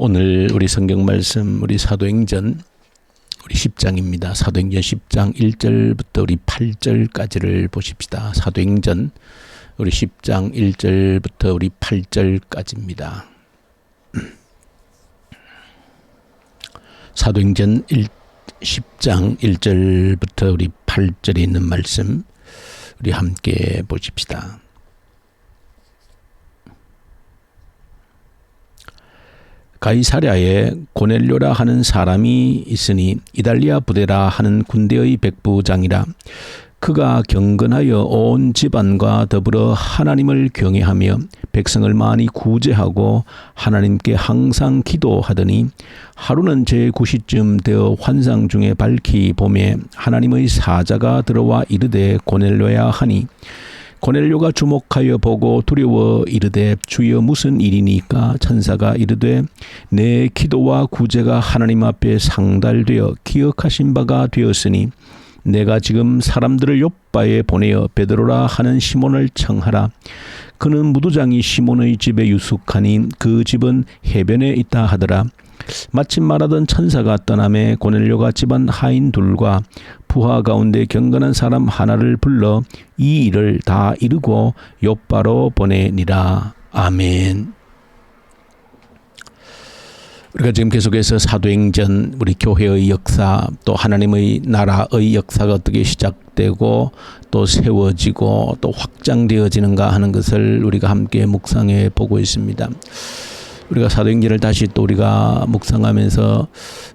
오늘 우리 성경 말씀 우리 사도행전 우리 10장입니다. 사도행전 10장 1절부터 우리 8절까지를 보십시다. 사도행전 우리 10장 1절부터 우리 8절까지입니다. 사도행전 10장 1절부터 우리 8절에 있는 말씀 우리 함께 보십시다. 가이사랴에 고넬료라 하는 사람이 있으니 이달리아 부대라 하는 군대의 백부장이라. 그가 경건하여 온 집안과 더불어 하나님을 경외하며 백성을 많이 구제하고 하나님께 항상 기도하더니 하루는 제9시쯤 되어 환상 중에 밝히 보매 하나님의 사자가 들어와 이르되 고넬료야 하니 고넬료가 주목하여 보고 두려워 이르되 주여 무슨 일이니까? 천사가 이르되 내 기도와 구제가 하나님 앞에 상달되어 기억하신 바가 되었으니 내가 지금 사람들을 욥바에 보내어 베드로라 하는 시몬을 청하라. 그는 무도장이 시몬의 집에 유숙하니 그 집은 해변에 있다 하더라. 마침 말하던 천사가 떠나매 고넬료가 집안 하인 둘과 부하 가운데 경건한 사람 하나를 불러 이 일을 다 이루고 욥바로 보내니라. 아멘. 우리가 지금 계속해서 사도행전 우리 교회의 역사 또 하나님의 나라의 역사가 어떻게 시작되고 또 세워지고 또 확장되어지는가 하는 것을 우리가 함께 묵상해 보고 있습니다. 우리가 사도행전을 다시 또 우리가 묵상하면서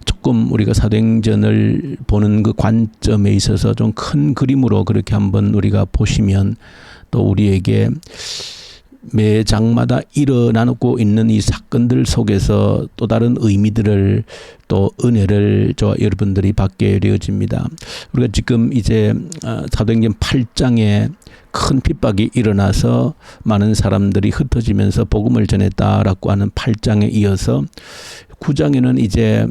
조금 우리가 사도행전을 보는 그 관점에 있어서 좀 큰 그림으로 그렇게 한번 우리가 보시면 또 우리에게 매 장마다 일어나고 있는 이 사건들 속에서 또 다른 의미들을 또 은혜를 저 여러분들이 받게 되어집니다. 우리가 지금 이제 사도행전 8장에 큰 핍박이 일어나서 많은 사람들이 흩어지면서 복음을 전했다라고 하는 8장에 이어서 9장에는 이제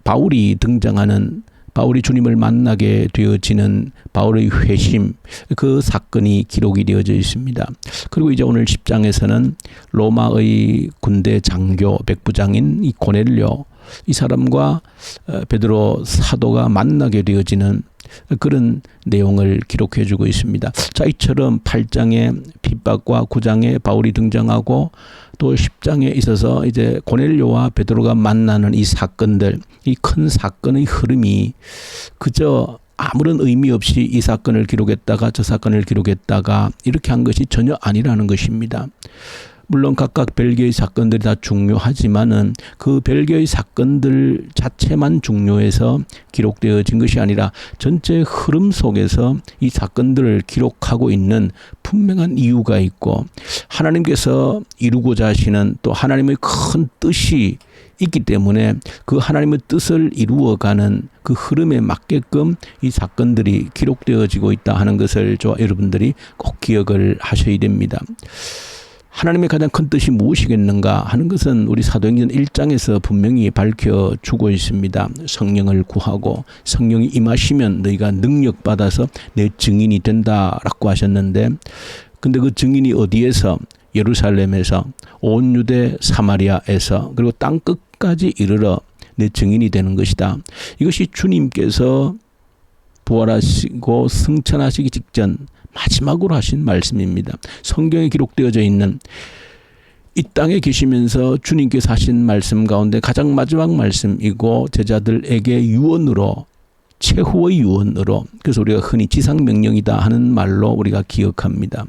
바울이 등장하는 바울이 주님을 만나게 되어지는 바울의 회심 그 사건이 기록이 되어져 있습니다. 그리고 이제 오늘 10장에서는 로마의 군대 장교 백부장인 이 고넬료 이 사람과 베드로 사도가 만나게 되어지는 그런 내용을 기록해 주고 있습니다. 자, 이처럼 8장에 핍박과 9장에 바울이 등장하고 또 10장에 있어서 이제 고넬료와 베드로가 만나는 이 사건들, 이 큰 사건의 흐름이 그저 아무런 의미 없이 이 사건을 기록했다가 저 사건을 기록했다가 이렇게 한 것이 전혀 아니라는 것입니다. 물론 각각 별개의 사건들이 다 중요하지만은 그 별개의 사건들 자체만 중요해서 기록되어진 것이 아니라 전체 흐름 속에서 이 사건들을 기록하고 있는 분명한 이유가 있고 하나님께서 이루고자 하시는 또 하나님의 큰 뜻이 있기 때문에 그 하나님의 뜻을 이루어가는 그 흐름에 맞게끔 이 사건들이 기록되어지고 있다 하는 것을 저와 여러분들이 꼭 기억을 하셔야 됩니다. 하나님의 가장 큰 뜻이 무엇이겠는가 하는 것은 우리 사도행전 1장에서 분명히 밝혀주고 있습니다. 성령을 구하고 성령이 임하시면 너희가 능력받아서 내 증인이 된다라고 하셨는데 근데 그 증인이 어디에서? 예루살렘에서 온 유대 사마리아에서 그리고 땅 끝까지 이르러 내 증인이 되는 것이다. 이것이 주님께서 부활하시고 승천하시기 직전 마지막으로 하신 말씀입니다. 성경에 기록되어져 있는 이 땅에 계시면서 주님께서 하신 말씀 가운데 가장 마지막 말씀이고 제자들에게 유언으로 최후의 유언으로 그래서 우리가 흔히 지상명령이다 하는 말로 우리가 기억합니다.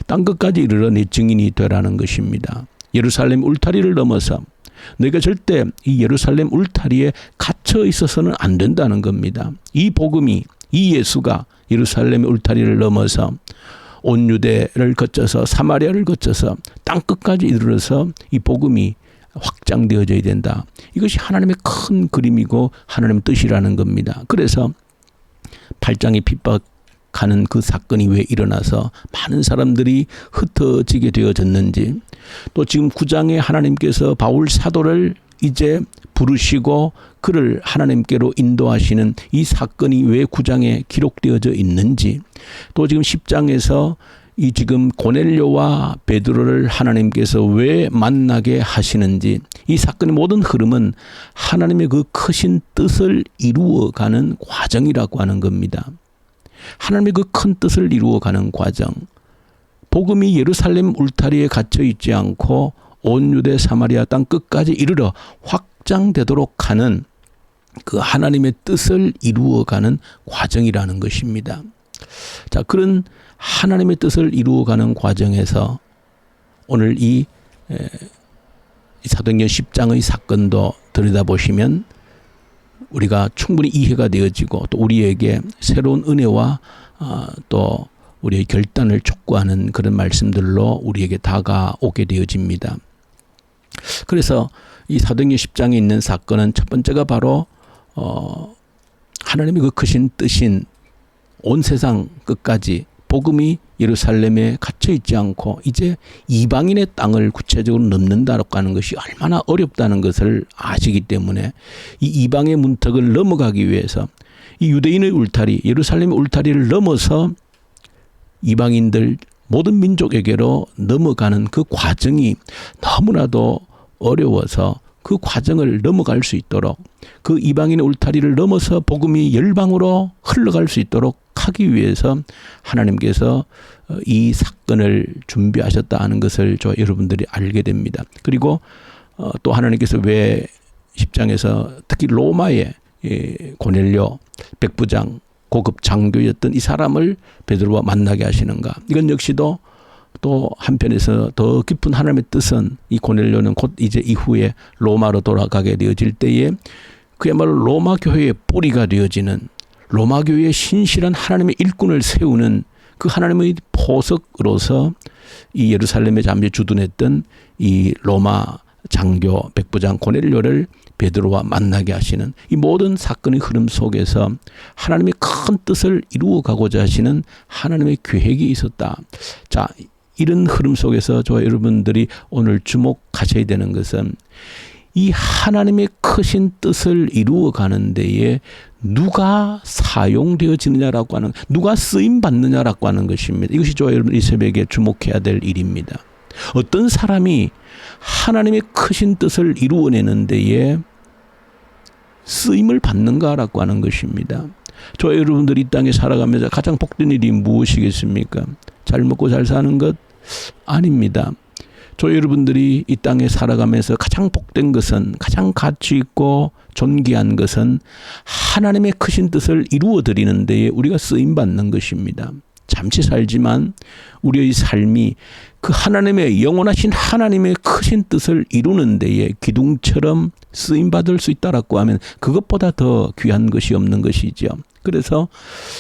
땅끝까지 이르러 내 증인이 되라는 것입니다. 예루살렘 울타리를 넘어서 너희가 절대 이 예루살렘 울타리에 갇혀 있어서는 안 된다는 겁니다. 이 복음이 이 예수가 예루살렘 울타리를 넘어서 온 유대를 거쳐서 사마리아를 거쳐서 땅끝까지 이르러서 이 복음이 확장되어져야 된다. 이것이 하나님의 큰 그림이고 하나님의 뜻이라는 겁니다. 그래서 8장의 핍박하는 그 사건이 왜 일어나서 많은 사람들이 흩어지게 되어졌는지 또 지금 9장에 하나님께서 바울 사도를 이제 부르시고 그를 하나님께로 인도하시는 이 사건이 왜 9장에 기록되어져 있는지 또 지금 10장에서 이 지금 고넬료와 베드로를 하나님께서 왜 만나게 하시는지, 이 사건의 모든 흐름은 하나님의 그 크신 뜻을 이루어가는 과정이라고 하는 겁니다. 하나님의 그 큰 뜻을 이루어가는 과정. 복음이 예루살렘 울타리에 갇혀 있지 않고 온 유대 사마리아 땅 끝까지 이르러 확장되도록 하는 그 하나님의 뜻을 이루어가는 과정이라는 것입니다. 자, 그런 하나님의 뜻을 이루어가는 과정에서 오늘 이 사도행전 10장의 사건도 들여다보시면 우리가 충분히 이해가 되어지고, 또 우리에게 새로운 은혜와 또 우리의 결단을 촉구하는 그런 말씀들로 우리에게 다가오게 되어집니다. 그래서 이 사도행전 10장에 있는 사건은 첫 번째가 바로 하나님의 그 크신 뜻인 온 세상 끝까지 복음이 예루살렘에 갇혀 있지 않고 이제 이방인의 땅을 구체적으로 넘는다라고 하는 것이 얼마나 어렵다는 것을 아시기 때문에 이 이방의 문턱을 넘어가기 위해서 이 유대인의 울타리, 예루살렘의 울타리를 넘어서 이방인들 모든 민족에게로 넘어가는 그 과정이 너무나도 어려워서 그 과정을 넘어갈 수 있도록, 그 이방인의 울타리를 넘어서 복음이 열방으로 흘러갈 수 있도록 하기 위해서 하나님께서 이 사건을 준비하셨다 하는 것을 여러분들이 알게 됩니다. 그리고 또 하나님께서 왜 10장에서 특히 로마의 고넬료 백부장 고급 장교였던 이 사람을 베드로와 만나게 하시는가? 이건 역시도 또 한편에서 더 깊은 하나님의 뜻은 이 고넬료는 곧 이제 이후에 로마로 돌아가게 되어질 때에 그야말로 로마 교회의 뿌리가 되어지는, 로마 교회의 신실한 하나님의 일꾼을 세우는 그 하나님의 포석으로서 이 예루살렘에 잠시 주둔했던 이 로마 장교 백부장 고넬료를 베드로와 만나게 하시는 이 모든 사건의 흐름 속에서 하나님의 큰 뜻을 이루어가고자 하시는 하나님의 계획이 있었다. 자, 이런 흐름 속에서 저와 여러분들이 오늘 주목하셔야 되는 것은 이 하나님의 크신 뜻을 이루어가는 데에 누가 사용되어지느냐라고 하는, 누가 쓰임받느냐라고 하는 것입니다. 이것이 저와 여러분 이 새벽에 주목해야 될 일입니다. 어떤 사람이 하나님의 크신 뜻을 이루어내는 데에 쓰임을 받는가라고 하는 것입니다. 저와 여러분들이 이 땅에 살아가면서 가장 복된 일이 무엇이겠습니까? 잘 먹고 잘 사는 것? 아닙니다. 저와 여러분들이 이 땅에 살아가면서 가장 복된 것은, 가장 가치 있고 존귀한 것은 하나님의 크신 뜻을 이루어드리는 데에 우리가 쓰임받는 것입니다. 잠시 살지만 우리의 삶이 그 하나님의 영원하신 하나님의 크신 뜻을 이루는 데에 기둥처럼 쓰임받을 수 있다라고 하면 그것보다 더 귀한 것이 없는 것이죠. 그래서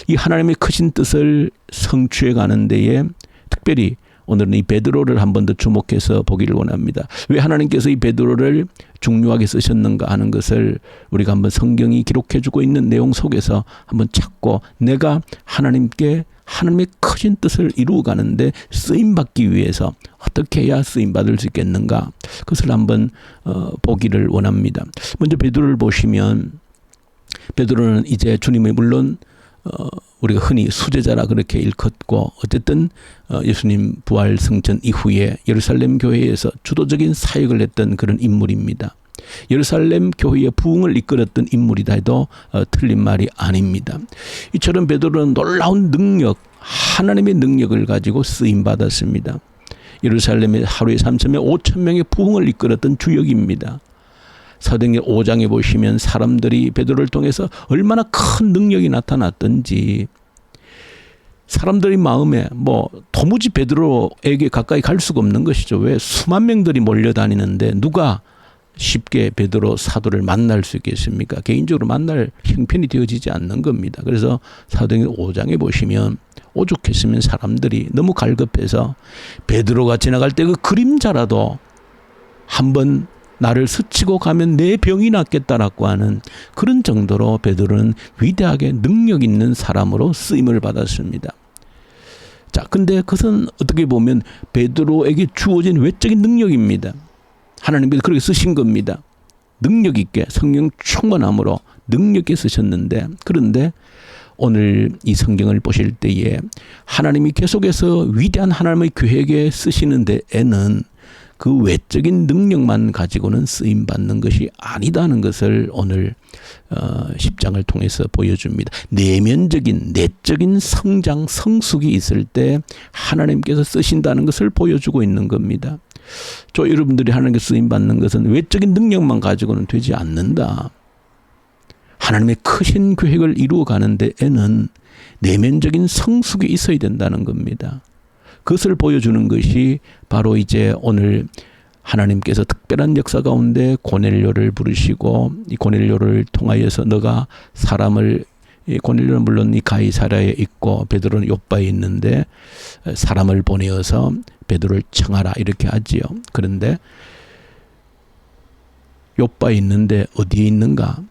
이 하나님의 크신 뜻을 성취해 가는 데에 특별히 오늘은 이 베드로를 한 번 더 주목해서 보기를 원합니다. 왜 하나님께서 이 베드로를 중요하게 쓰셨는가 하는 것을 우리가 한번 성경이 기록해주고 있는 내용 속에서 한번 찾고, 내가 하나님의 크신 뜻을 이루어가는데 쓰임받기 위해서 어떻게 해야 쓰임받을 수 있겠는가, 그것을 한번 보기를 원합니다. 먼저 베드로를 보시면, 베드로는 이제 주님의 물론 우리가 흔히 수제자라 그렇게 일컫고, 어쨌든 예수님 부활 승천 이후에 예루살렘 교회에서 주도적인 사역을 했던 그런 인물입니다. 예루살렘 교회의 부흥을 이끌었던 인물이다 해도 틀린 말이 아닙니다. 이처럼 베드로는 놀라운 능력, 하나님의 능력을 가지고 쓰임받았습니다. 예루살렘에 하루에 3,000명, 5,000명의 부흥을 이끌었던 주역입니다. 사도행전 5장에 보시면 사람들이 베드로를 통해서 얼마나 큰 능력이 나타났던지, 사람들의 마음에 도무지 베드로에게 가까이 갈 수가 없는 것이죠. 왜? 수만 명들이 몰려다니는데 누가 쉽게 베드로 사도를 만날 수 있겠습니까? 개인적으로 만날 형편이 되어지지 않는 겁니다. 그래서 사도행전 5장에 보시면 오죽했으면 사람들이 너무 갈급해서 베드로가 지나갈 때 그 그림자라도 한번 나를 스치고 가면 내 병이 낫겠다라고 하는 그런 정도로 베드로는 위대하게 능력 있는 사람으로 쓰임을 받았습니다. 자, 근데 그것은 어떻게 보면 베드로에게 주어진 외적인 능력입니다. 하나님께서 그렇게 쓰신 겁니다. 능력 있게 성령 충만함으로 능력 있게 쓰셨는데, 그런데 오늘 이 성경을 보실 때에 하나님이 계속해서 위대한 하나님의 계획에 쓰시는 데에는 그 외적인 능력만 가지고는 쓰임받는 것이 아니다는 것을 오늘 10장을 통해서 보여줍니다. 내면적인 내적인 성장 성숙이 있을 때 하나님께서 쓰신다는 것을 보여주고 있는 겁니다. 여러분들이 하나님께 쓰임받는 것은 외적인 능력만 가지고는 되지 않는다. 하나님의 크신 계획을 이루어가는 데에는 내면적인 성숙이 있어야 된다는 겁니다. 그것을 보여주는 것이 바로 이제 오늘 하나님께서 특별한 역사 가운데 고넬료를 부르시고 이 고넬료를 통하여서 너가 사람을, 고넬료는 물론 이 가이사랴에 있고 베드로는 욥바에 있는데 사람을 보내어서 베드로를 청하라 이렇게 하지요. 그런데 욥바에 있는데 어디에 있는가?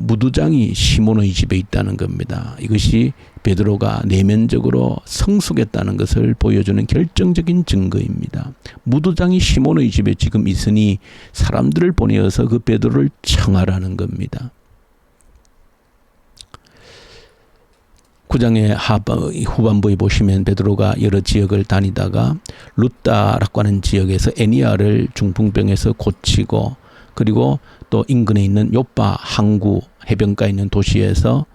무두장이 시몬의 집에 있다는 겁니다. 이것이 베드로가 내면적으로 성숙했다는 것을 보여주는 결정적인 증거입니다. 무두장이 시몬의 집에 지금 있으니 사람들을 보내어서 그 베드로를 청하라는 겁니다. 9장의 후반부에 보시면 베드로가 여러 지역을 다니다가 루다라고 하는 지역에서 애니아를 중풍병에서 고치고 그리고 또 인근에 있는 욥바 항구 해변가에 있는 도시에서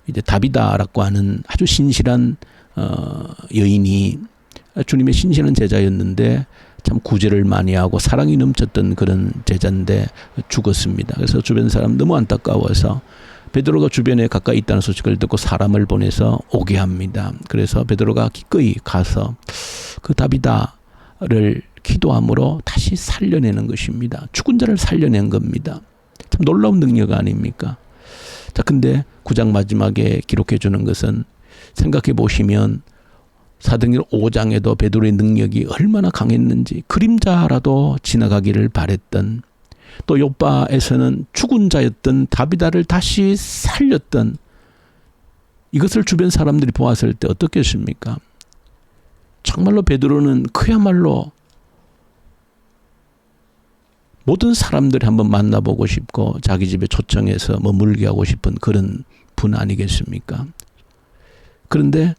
이제 다비다라고 하는 아주 신실한 여인이 주님의 신실한 제자였는데 참 구제를 많이 하고 사랑이 넘쳤던 그런 제자인데 죽었습니다. 그래서 주변 사람 너무 안타까워서 베드로가 주변에 가까이 있다는 소식을 듣고 사람을 보내서 오게 합니다. 그래서 베드로가 기꺼이 가서 그 다비다를 기도함으로 다시 살려내는 것입니다. 죽은 자를 살려낸 겁니다. 참 놀라운 능력 아닙니까? 자, 근데 9장 마지막에 기록해 주는 것은 생각해 보시면 사도행전 5장에도 베드로의 능력이 얼마나 강했는지 그림자라도 지나가기를 바랬던 또 욥바에서는 죽은 자였던 다비다를 다시 살렸던 이것을 주변 사람들이 보았을 때 어떻겠습니까? 정말로 베드로는 그야말로 모든 사람들이 한번 만나보고 싶고 자기 집에 초청해서 머물게 하고 싶은 그런 분 아니겠습니까? 그런데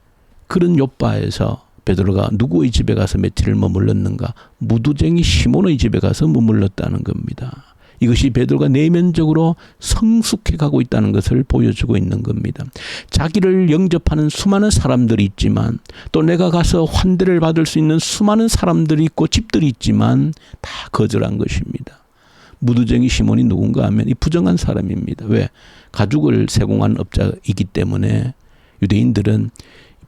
그런 욥바에서 베드로가 누구의 집에 가서 며칠을 머물렀는가? 무두쟁이 시몬의 집에 가서 머물렀다는 겁니다. 이것이 베드로가 내면적으로 성숙해 가고 있다는 것을 보여주고 있는 겁니다. 자기를 영접하는 수많은 사람들이 있지만 또 내가 가서 환대를 받을 수 있는 수많은 사람들이 있고 집들이 있지만 다 거절한 것입니다. 무두쟁이 시몬이 누군가 하면 이 부정한 사람입니다. 왜? 가죽을 세공한 업자이기 때문에 유대인들은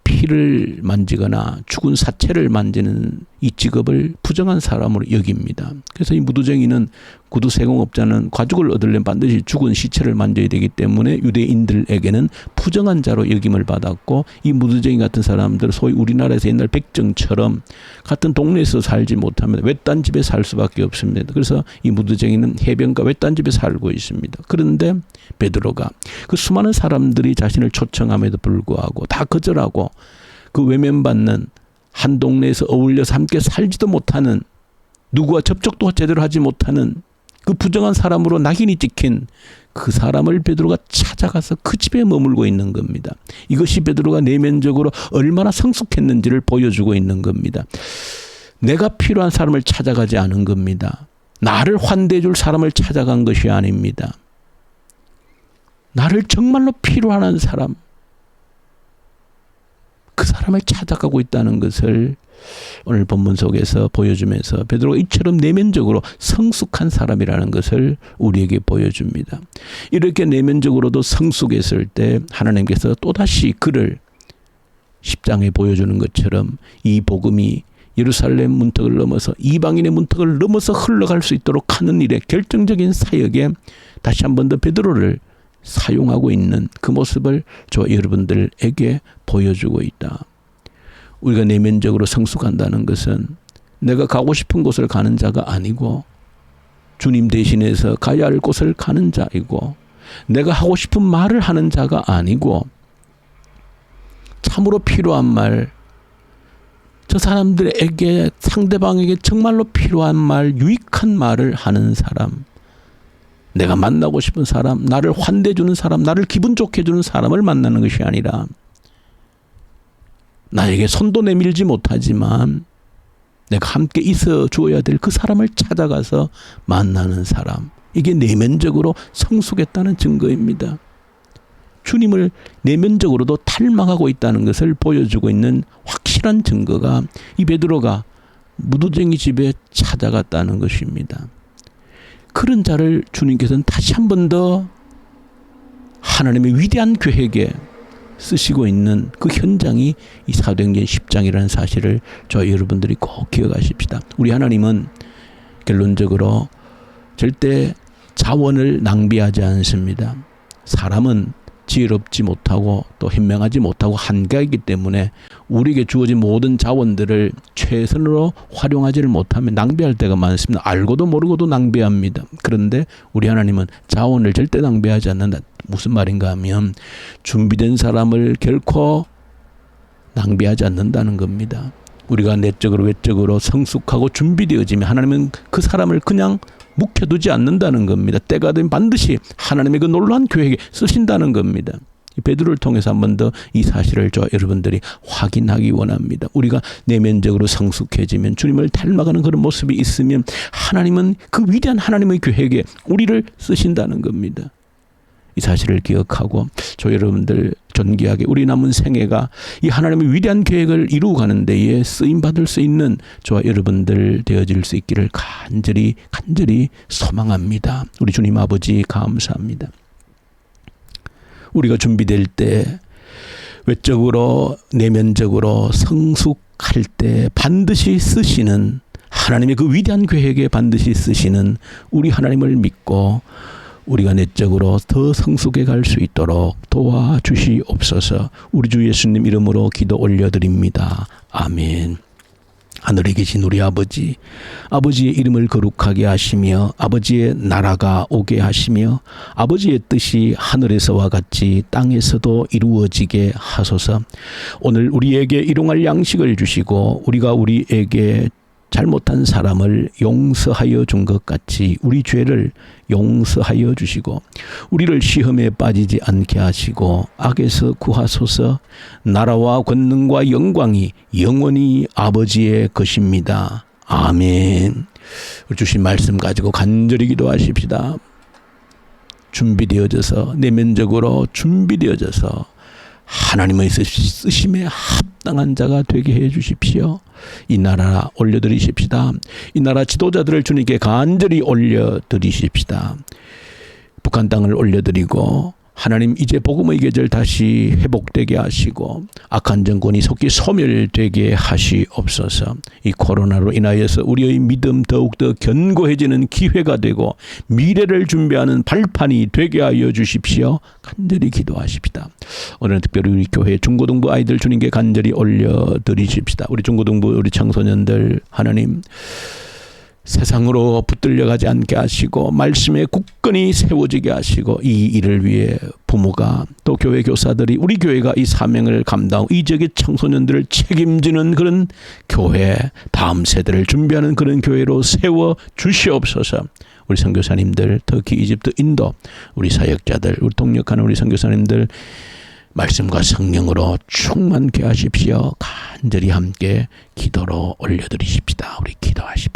피를 만지거나 죽은 사체를 만지는 이 직업을 부정한 사람으로 여깁니다. 그래서 이 무두쟁이는 구두 세공업자는 가죽을 얻으려면 반드시 죽은 시체를 만져야 되기 때문에 유대인들에게는 부정한 자로 여김을 받았고 이 무두쟁이 같은 사람들 소위 우리나라에서 옛날 백정처럼 같은 동네에서 살지 못하면 외딴 집에 살 수밖에 없습니다. 그래서 이 무두쟁이는 해변가 외딴 집에 살고 있습니다. 그런데 베드로가 그 수많은 사람들이 자신을 초청함에도 불구하고 다 거절하고 그 외면받는 한 동네에서 어울려서 함께 살지도 못하는 누구와 접촉도 제대로 하지 못하는 그 부정한 사람으로 낙인이 찍힌 그 사람을 베드로가 찾아가서 그 집에 머물고 있는 겁니다. 이것이 베드로가 내면적으로 얼마나 성숙했는지를 보여주고 있는 겁니다. 내가 필요한 사람을 찾아가지 않은 겁니다. 나를 환대해 줄 사람을 찾아간 것이 아닙니다. 나를 정말로 필요한 사람, 그 사람을 찾아가고 있다는 것을 오늘 본문 속에서 보여주면서 베드로가 이처럼 내면적으로 성숙한 사람이라는 것을 우리에게 보여줍니다. 이렇게 내면적으로도 성숙했을 때 하나님께서 또다시 그를 10장에 보여주는 것처럼 이 복음이 예루살렘 문턱을 넘어서 이방인의 문턱을 넘어서 흘러갈 수 있도록 하는 일에 결정적인 사역에 다시 한 번 더 베드로를 사용하고 있는 그 모습을 저와 여러분들에게 보여주고 있다. 우리가 내면적으로 성숙한다는 것은 내가 가고 싶은 곳을 가는 자가 아니고 주님 대신해서 가야 할 곳을 가는 자이고 내가 하고 싶은 말을 하는 자가 아니고 참으로 필요한 말, 저 사람들에게 상대방에게 정말로 필요한 말, 유익한 말을 하는 사람, 내가 만나고 싶은 사람, 나를 환대해주는 사람, 나를 기분 좋게 해주는 사람을 만나는 것이 아니라 나에게 손도 내밀지 못하지만 내가 함께 있어 주어야 될 그 사람을 찾아가서 만나는 사람. 이게 내면적으로 성숙했다는 증거입니다. 주님을 내면적으로도 닮아가고 있다는 것을 보여주고 있는 확실한 증거가 이 베드로가 무두쟁이 집에 찾아갔다는 것입니다. 그런 자를 주님께서는 다시 한 번 더 하나님의 위대한 계획에 쓰시고 있는 그 현장이 이 사도행전 10장이라는 사실을 저희 여러분들이 꼭 기억하십시다. 우리 하나님은 결론적으로 절대 자원을 낭비하지 않습니다. 사람은 지혜롭지 못하고 또 현명하지 못하고 한계이기 때문에 우리에게 주어진 모든 자원들을 최선으로 활용하지를 못하면 낭비할 때가 많습니다. 알고도 모르고도 낭비합니다. 그런데 우리 하나님은 자원을 절대 낭비하지 않는다. 무슨 말인가 하면 준비된 사람을 결코 낭비하지 않는다는 겁니다. 우리가 내적으로 외적으로 성숙하고 준비되어지면 하나님은 그 사람을 그냥 묵혀두지 않는다는 겁니다. 때가 되면 반드시 하나님의 그 놀라운 계획에 쓰신다는 겁니다. 베드로를 통해서 한 번 더 이 사실을 여러분들이 확인하기 원합니다. 우리가 내면적으로 성숙해지면 주님을 닮아가는 그런 모습이 있으면 하나님은 그 위대한 하나님의 계획에 우리를 쓰신다는 겁니다. 이 사실을 기억하고 여러분들 존귀하게 우리 남은 생애가 이 하나님의 위대한 계획을 이루어가는 데에 쓰임받을 수 있는 저와 여러분들 되어질 수 있기를 간절히 소망합니다. 우리 주님 아버지 감사합니다. 우리가 준비될 때 외적으로 내면적으로 성숙할 때 반드시 쓰시는 하나님의 그 위대한 계획에 반드시 쓰시는 우리 하나님을 믿고 우리가 내적으로 더 성숙해 갈 수 있도록 도와주시옵소서. 우리 주 예수님 이름으로 기도 올려드립니다. 아멘. 하늘에 계신 우리 아버지, 아버지의 이름을 거룩하게 하시며 아버지의 나라가 오게 하시며 아버지의 뜻이 하늘에서와 같이 땅에서도 이루어지게 하소서. 오늘 우리에게 일용할 양식을 주시고 우리가 우리에게 잘못한 사람을 용서하여 준 것 같이 우리 죄를 용서하여 주시고 우리를 시험에 빠지지 않게 하시고 악에서 구하소서. 나라와 권능과 영광이 영원히 아버지의 것입니다. 아멘. 주신 말씀 가지고 간절히 기도하십시다. 준비되어져서 내면적으로 준비되어져서 하나님의 쓰심에 합당한 자가 되게 해 주십시오. 이 나라 올려드리십시다. 이 나라 지도자들을 주님께 간절히 올려드리십시다. 북한 땅을 올려드리고 하나님 이제 복음의 계절 다시 회복되게 하시고 악한 정권이 속히 소멸되게 하시옵소서. 이 코로나로 인하여서 우리의 믿음 더욱더 견고해지는 기회가 되고 미래를 준비하는 발판이 되게 하여 주십시오. 간절히 기도하십시다. 오늘은 특별히 우리 교회 중고등부 아이들 주님께 간절히 올려드리십시다. 우리 중고등부 우리 청소년들 하나님 세상으로 붙들려가지 않게 하시고 말씀에 굳건히 세워지게 하시고 이 일을 위해 부모가 또 교회 교사들이 우리 교회가 이 사명을 감당하고 이 지역의 청소년들을 책임지는 그런 교회, 다음 세대를 준비하는 그런 교회로 세워 주시옵소서. 우리 선교사님들, 특히 이집트, 인도 우리 사역자들, 우리 동역하는 우리 선교사님들 말씀과 성령으로 충만케 하십시오. 간절히 함께 기도로 올려드리십시다. 우리 기도하십시다.